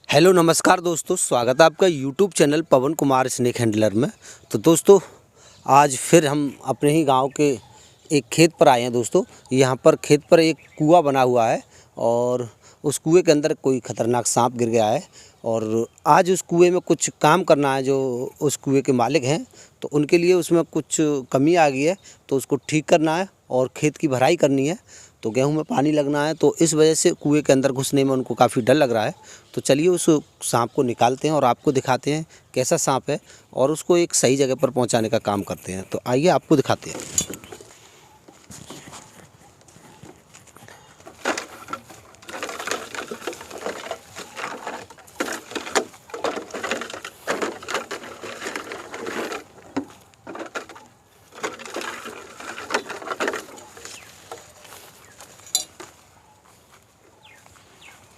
Hello नमस्कार दोस्तों, स्वागत है आपका यूट्यूब चैनल पवन कुमार स्नेक हैंडलर में। तो दोस्तों, आज फिर हम अपने ही गांव के एक खेत पर आए हैं। दोस्तों, यहां पर खेत पर एक कुआं बना हुआ है और उस कुएं के अंदर कोई ख़तरनाक सांप गिर गया है और आज उस कुएं में कुछ काम करना है। जो उस कुएं के मालिक हैं तो उनके लिए उसमें कुछ कमी आ गई है, तो उसको ठीक करना है और खेत की भराई करनी है। तो गेहूं में पानी लगना है, तो इस वजह से कुएं के अंदर घुसने में उनको काफ़ी डर लग रहा है। तो चलिए उस सांप को निकालते हैं और आपको दिखाते हैं कैसा सांप है और उसको एक सही जगह पर पहुंचाने का काम करते हैं। तो आइए आपको दिखाते हैं।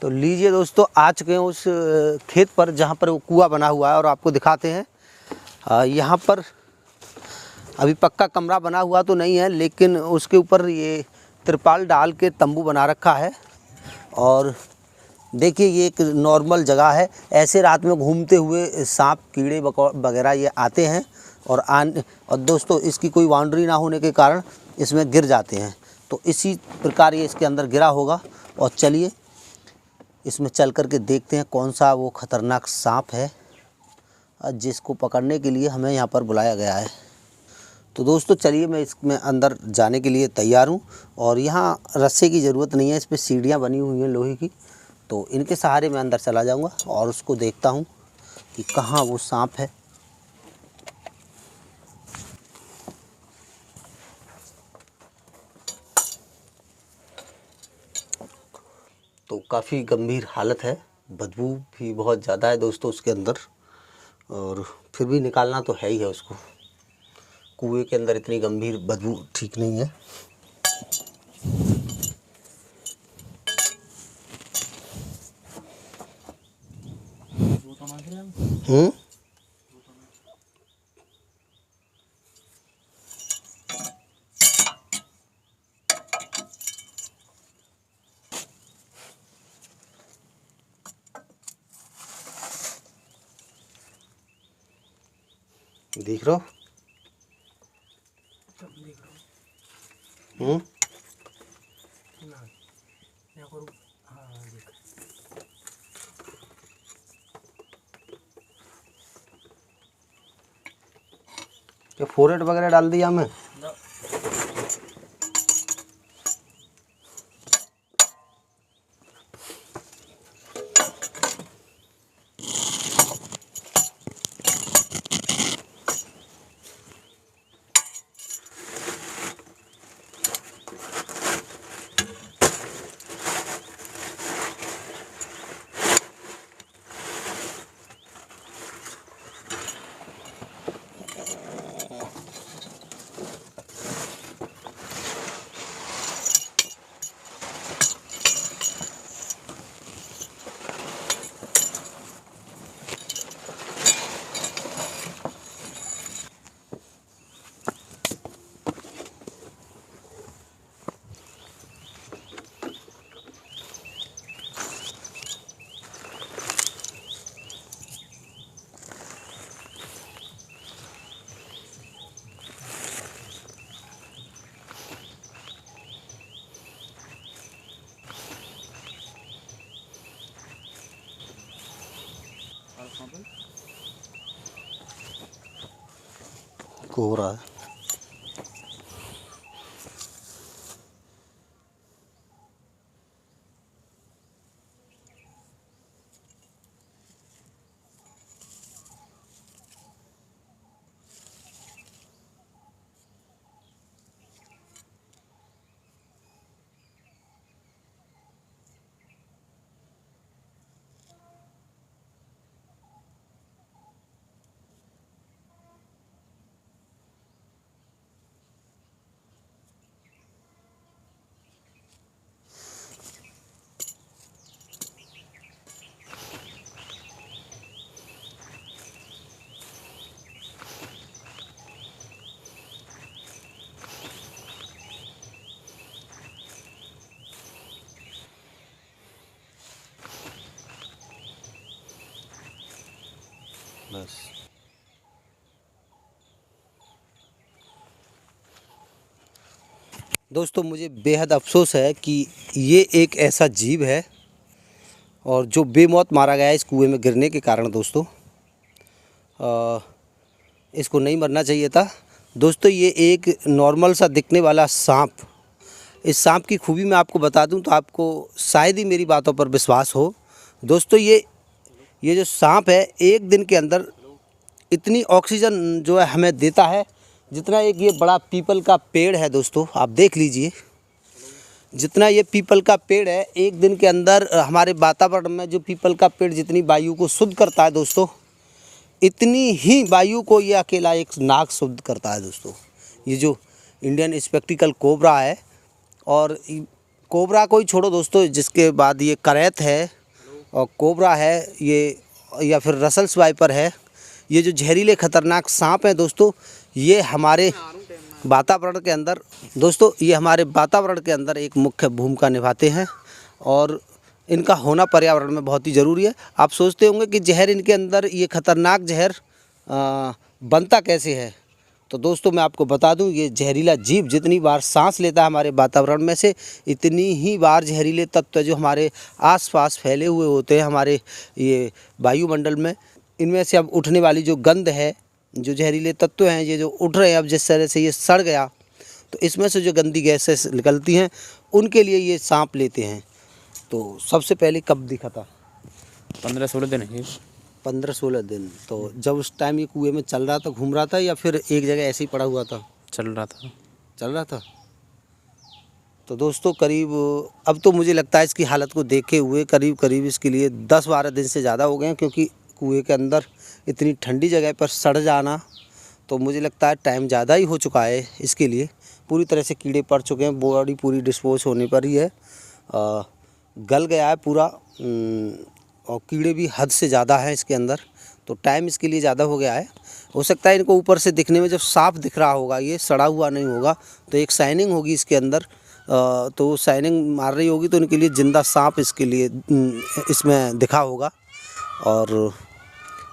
तो लीजिए दोस्तों, आ चुके हैं उस खेत पर जहाँ पर वो कुआं बना हुआ है और आपको दिखाते हैं। यहाँ पर अभी पक्का कमरा बना हुआ तो नहीं है, लेकिन उसके ऊपर ये तिरपाल डाल के तंबू बना रखा है। और देखिए, ये एक नॉर्मल जगह है। ऐसे रात में घूमते हुए सांप कीड़े वगैरह ये आते हैं और दोस्तों, इसकी कोई बाउंड्री ना होने के कारण इसमें गिर जाते हैं। तो इसी प्रकार ये इसके अंदर गिरा होगा। और चलिए इसमें चल कर के देखते हैं कौन सा वो ख़तरनाक सांप है जिसको पकड़ने के लिए हमें यहाँ पर बुलाया गया है। तो दोस्तों चलिए, मैं इसमें अंदर जाने के लिए तैयार हूँ। और यहाँ रस्से की ज़रूरत नहीं है, इस पर सीढ़ियाँ बनी हुई हैं लोहे की। तो इनके सहारे मैं अंदर चला जाऊँगा और उसको देखता हूँ कि कहाँ वो सांप है। तो काफ़ी गंभीर हालत है, बदबू भी बहुत ज़्यादा है दोस्तों उसके अंदर। और फिर भी निकालना तो है ही है उसको। कुएं के अंदर इतनी गंभीर बदबू ठीक नहीं है। देख रहे हो? क्या फोरेट वगैरह डाल दिया हमें? को हो रहा है। बस। दोस्तों मुझे बेहद अफसोस है कि ये एक ऐसा जीव है और जो बेमौत मारा गया है इस कुएं में गिरने के कारण। दोस्तों इसको नहीं मरना चाहिए था। दोस्तों ये एक नॉर्मल सा दिखने वाला सांप, इस सांप की खूबी मैं आपको बता दूं तो आपको शायद ही मेरी बातों पर विश्वास हो। दोस्तों ये जो सांप है एक दिन के अंदर इतनी ऑक्सीजन जो है हमें देता है जितना एक ये बड़ा पीपल का पेड़ है। दोस्तों आप देख लीजिए, जितना ये पीपल का पेड़ है एक दिन के अंदर हमारे वातावरण में जो पीपल का पेड़ जितनी वायु को शुद्ध करता है दोस्तों, इतनी ही वायु को ये अकेला एक नाग शुद्ध करता है। दोस्तों ये जो इंडियन स्पेक्टिकल कोबरा है, और कोबरा को ही छोड़ो दोस्तों, जिसके बाद ये करैत है और कोबरा है ये, या फिर रसल्स वाइपर है, ये जो जहरीले खतरनाक सांप हैं दोस्तों, ये हमारे वातावरण के अंदर एक मुख्य भूमिका निभाते हैं और इनका होना पर्यावरण में बहुत ही ज़रूरी है। आप सोचते होंगे कि जहर इनके अंदर, ये खतरनाक जहर बनता कैसे है, तो दोस्तों मैं आपको बता दूं, ये जहरीला जीव जितनी बार सांस लेता है हमारे वातावरण में से, इतनी ही बार जहरीले तत्व जो हमारे आसपास फैले हुए होते हैं हमारे ये वायुमंडल में, इनमें से अब उठने वाली जो गंध है, जो जहरीले तत्व हैं ये जो उठ रहे हैं, अब जिस तरह से ये सड़ गया तो इसमें से जो गंदी गैसें निकलती हैं उनके लिए ये सांप लेते हैं। तो सबसे पहले कब दिखा था? 15-16 दिन है। 15-16 दिन। तो जब उस टाइम ये कुएं में चल रहा था, घूम रहा था, या फिर एक जगह ऐसे ही पड़ा हुआ था? चल रहा था। तो दोस्तों करीब, अब तो मुझे लगता है इसकी हालत को देखे हुए करीब इसके लिए 10-12 दिन से ज़्यादा हो गए हैं, क्योंकि कुएं के अंदर इतनी ठंडी जगह पर सड़ जाना, तो मुझे लगता है टाइम ज़्यादा ही हो चुका है इसके लिए। पूरी तरह से कीड़े पड़ चुके हैं, बॉडी पूरी डिस्पोज होने पर ही है, गल गया है पूरा, और कीड़े भी हद से ज़्यादा हैं इसके अंदर, तो टाइम इसके लिए ज़्यादा हो गया है। हो सकता है इनको ऊपर से दिखने में जब साफ दिख रहा होगा, ये सड़ा हुआ नहीं होगा, तो एक शाइनिंग होगी इसके अंदर, तो शाइनिंग मार रही होगी, तो इनके लिए ज़िंदा सांप इसके लिए इसमें दिखा होगा। और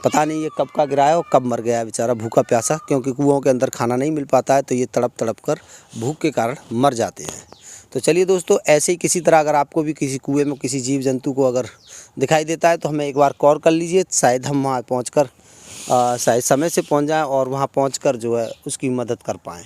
पता नहीं ये कब का गिरा है और कब मर गया है बेचारा भूखा प्यासा, क्योंकि कुओं के अंदर खाना नहीं मिल पाता है, तो ये तड़प कर भूख के कारण मर जाते हैं। तो चलिए दोस्तों, ऐसे ही किसी तरह अगर आपको भी किसी कुएं में किसी जीव जंतु को अगर दिखाई देता है तो हमें एक बार कॉल कर लीजिए, शायद हम वहाँ पहुँच कर शायद समय से पहुँच जाएँ और वहाँ पहुँच कर जो है उसकी मदद कर पाएँ।